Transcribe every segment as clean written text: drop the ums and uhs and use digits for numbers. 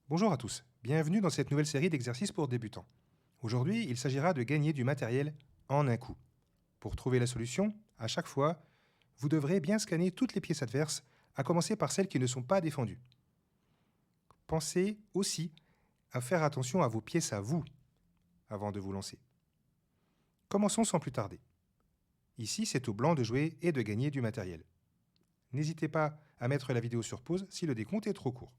Bonjour à tous, bienvenue dans cette nouvelle série d'exercices pour débutants. Aujourd'hui, il s'agira de gagner du matériel en un coup. Pour trouver la solution, à chaque fois, vous devrez bien scanner toutes les pièces adverses, à commencer par celles qui ne sont pas défendues. Pensez aussi à faire attention à vos pièces à vous avant de vous lancer. Commençons sans plus tarder. Ici, c'est au blanc de jouer et de gagner du matériel. N'hésitez pas à mettre la vidéo sur pause si le décompte est trop court.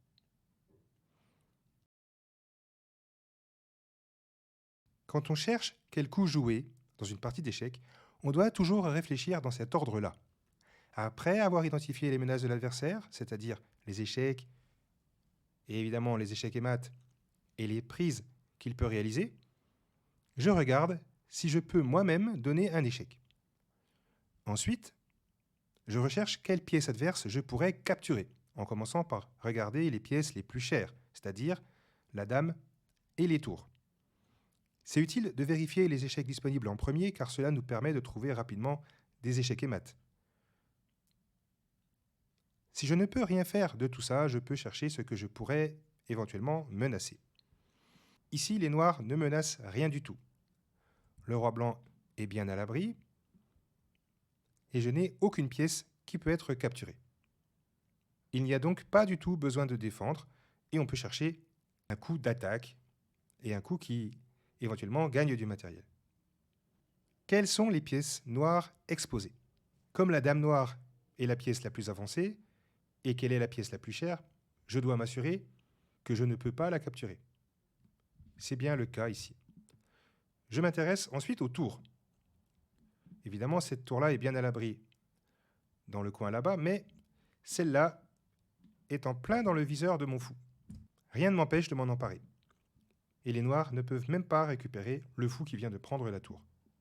Quand on cherche quel coup jouer dans une partie d'échecs, on doit toujours réfléchir dans cet ordre-là. Après avoir identifié les menaces de l'adversaire, c'est-à-dire les échecs, et évidemment les échecs et maths, et les prises qu'il peut réaliser, je regarde si je peux moi-même donner un échec. Ensuite, je recherche quelles pièces adverses je pourrais capturer, en commençant par regarder les pièces les plus chères, c'est-à-dire la dame et les tours. C'est utile de vérifier les échecs disponibles en premier car cela nous permet de trouver rapidement des échecs et maths. Si je ne peux rien faire de tout ça, je peux chercher ce que je pourrais éventuellement menacer. Ici, les noirs ne menacent rien du tout. Le roi blanc est bien à l'abri et je n'ai aucune pièce qui peut être capturée. Il n'y a donc pas du tout besoin de défendre et on peut chercher un coup d'attaque et un coup qui éventuellement gagne du matériel. Quelles sont les pièces noires exposées? Comme la dame noire est la pièce la plus avancée et qu'elle est la pièce la plus chère, je dois m'assurer que je ne peux pas la capturer. C'est bien le cas ici. Je m'intéresse ensuite au tour. Évidemment, cette tour-là est bien à l'abri dans le coin là-bas, mais celle-là est en plein dans le viseur de mon fou. Rien ne m'empêche de m'en emparer. Et les noirs ne peuvent même pas récupérer le fou qui vient de prendre la tour.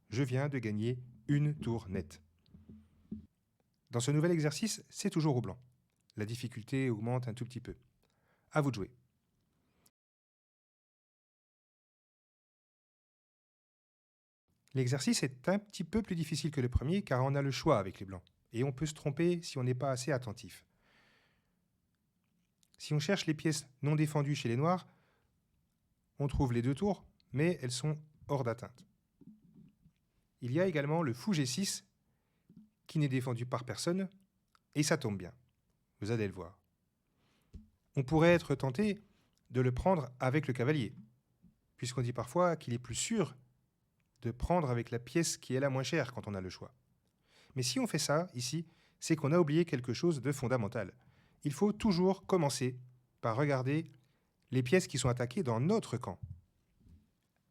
Je viens de gagner une tour nette. Dans ce nouvel exercice, c'est toujours au blanc. La difficulté augmente un tout petit peu. À vous de jouer. L'exercice est un petit peu plus difficile que le premier car on a le choix avec les blancs. Et on peut se tromper si on n'est pas assez attentif. Si on cherche les pièces non défendues chez les noirs, on trouve les deux tours, mais elles sont hors d'atteinte. Il y a également le fou G6 qui n'est défendu par personne, et ça tombe bien. Vous allez le voir. On pourrait être tenté de le prendre avec le cavalier, puisqu'on dit parfois qu'il est plus sûr de prendre avec la pièce qui est la moins chère quand on a le choix. Mais si on fait ça, ici, c'est qu'on a oublié quelque chose de fondamental. Il faut toujours commencer par regarder les pièces qui sont attaquées dans notre camp,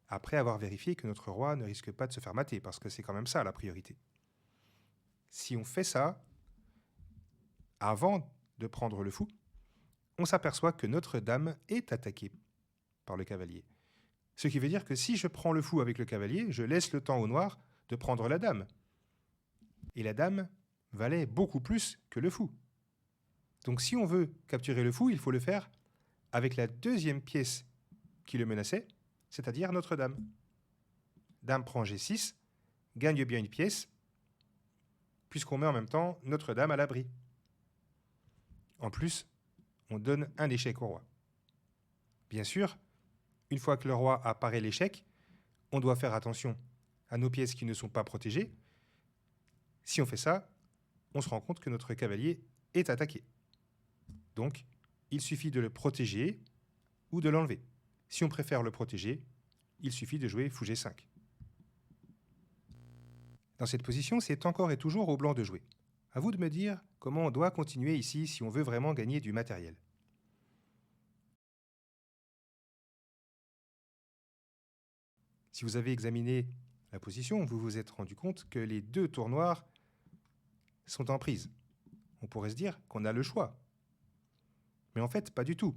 après avoir vérifié que notre roi ne risque pas de se faire mater, parce que c'est quand même ça la priorité. Si on fait ça, avant de prendre le fou, on s'aperçoit que notre dame est attaquée par le cavalier. Ce qui veut dire que si je prends le fou avec le cavalier, je laisse le temps au noir de prendre la dame. Et la dame valait beaucoup plus que le fou. Donc si on veut capturer le fou, il faut le faire avec la deuxième pièce qui le menaçait, c'est-à-dire notre dame. Dame prend G6, gagne bien une pièce, puisqu'on met en même temps notre dame à l'abri. En plus, on donne un échec au roi. Bien sûr, une fois que le roi a paré l'échec, on doit faire attention à nos pièces qui ne sont pas protégées. Si on fait ça, on se rend compte que notre cavalier est attaqué. Donc, il suffit de le protéger ou de l'enlever. Si on préfère le protéger, il suffit de jouer fou G5. Dans cette position, c'est encore et toujours au blanc de jouer. À vous de me dire comment on doit continuer ici si on veut vraiment gagner du matériel. Si vous avez examiné la position, vous vous êtes rendu compte que les deux tours noirs sont en prise. On pourrait se dire qu'on a le choix. Mais en fait, pas du tout.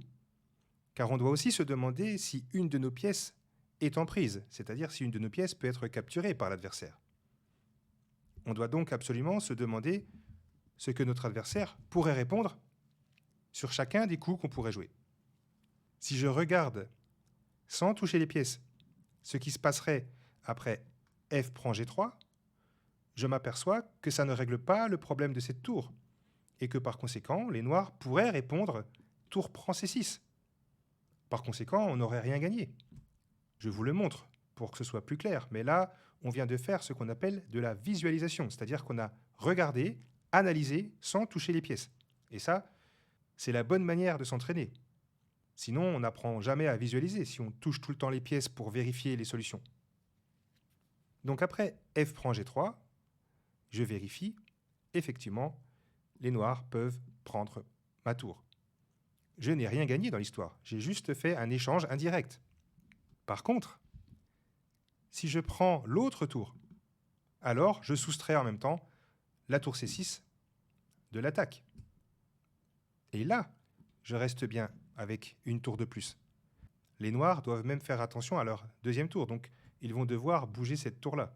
Car on doit aussi se demander si une de nos pièces est en prise, c'est-à-dire si une de nos pièces peut être capturée par l'adversaire. On doit donc absolument se demander ce que notre adversaire pourrait répondre sur chacun des coups qu'on pourrait jouer. Si je regarde, sans toucher les pièces, ce qui se passerait après F prend G3, je m'aperçois que ça ne règle pas le problème de cette tour, et que par conséquent, les noirs pourraient répondre tour prend C6. Par conséquent, on n'aurait rien gagné. Je vous le montre pour que ce soit plus clair, mais là, on vient de faire ce qu'on appelle de la visualisation, c'est-à-dire qu'on a regardé, analysé sans toucher les pièces. Et ça, c'est la bonne manière de s'entraîner. Sinon, on n'apprend jamais à visualiser si on touche tout le temps les pièces pour vérifier les solutions. Donc après F prend G3, je vérifie, effectivement, les noirs peuvent prendre ma tour. Je n'ai rien gagné dans l'histoire, j'ai juste fait un échange indirect. Par contre, si je prends l'autre tour, alors je soustrais en même temps la tour C6 de l'attaque. Et là, je reste bien avec une tour de plus. Les noirs doivent même faire attention à leur deuxième tour, donc ils vont devoir bouger cette tour-là.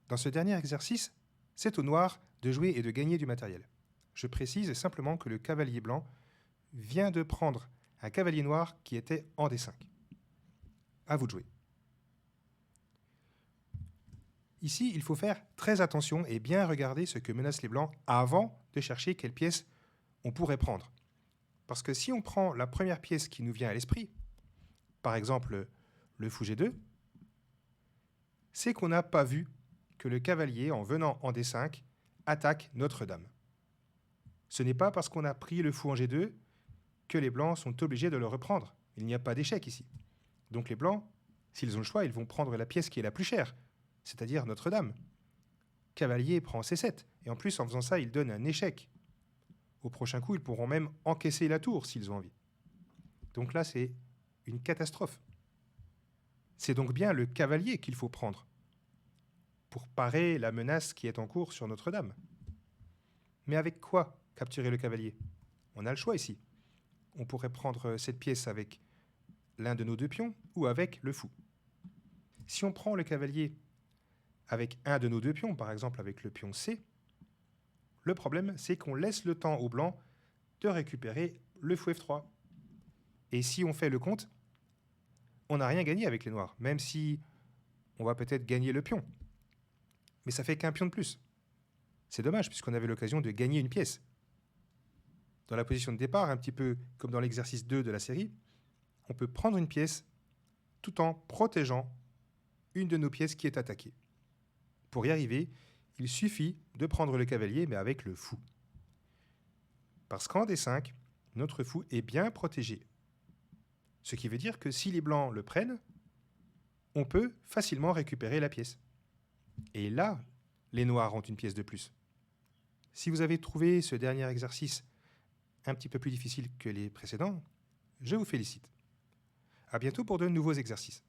Dans ce dernier exercice, c'est aux noirs de jouer et de gagner du matériel. Je précise simplement que le cavalier blanc vient de prendre un cavalier noir qui était en D5. À vous de jouer. Ici, il faut faire très attention et bien regarder ce que menacent les blancs avant de chercher quelle pièce on pourrait prendre. Parce que si on prend la première pièce qui nous vient à l'esprit, par exemple le fou G2, c'est qu'on n'a pas vu que le cavalier, en venant en D5, attaque notre dame. Ce n'est pas parce qu'on a pris le fou en G2 que les blancs sont obligés de le reprendre. Il n'y a pas d'échec ici. Donc les blancs, s'ils ont le choix, ils vont prendre la pièce qui est la plus chère, c'est-à-dire notre dame. Cavalier prend C7, et en plus, en faisant ça, il donne un échec. Au prochain coup, ils pourront même encaisser la tour s'ils ont envie. Donc là, c'est une catastrophe. C'est donc bien le cavalier qu'il faut prendre pour parer la menace qui est en cours sur notre dame. Mais avec quoi capturer le cavalier? On a le choix ici. On pourrait prendre cette pièce avec l'un de nos deux pions ou avec le fou. Si on prend le cavalier avec un de nos deux pions, par exemple avec le pion C, le problème, c'est qu'on laisse le temps aux blancs de récupérer le fou F3. Et si on fait le compte, on n'a rien gagné avec les noirs, même si on va peut-être gagner le pion. Mais ça fait qu'un pion de plus. C'est dommage, puisqu'on avait l'occasion de gagner une pièce. Dans la position de départ, un petit peu comme dans l'exercice 2 de la série, on peut prendre une pièce tout en protégeant une de nos pièces qui est attaquée. Pour y arriver, il suffit de prendre le cavalier, mais avec le fou. Parce qu'en D5, notre fou est bien protégé. Ce qui veut dire que si les blancs le prennent, on peut facilement récupérer la pièce. Et là, les noirs ont une pièce de plus. Si vous avez trouvé ce dernier exercice un petit peu plus difficile que les précédents, je vous félicite. À bientôt pour de nouveaux exercices.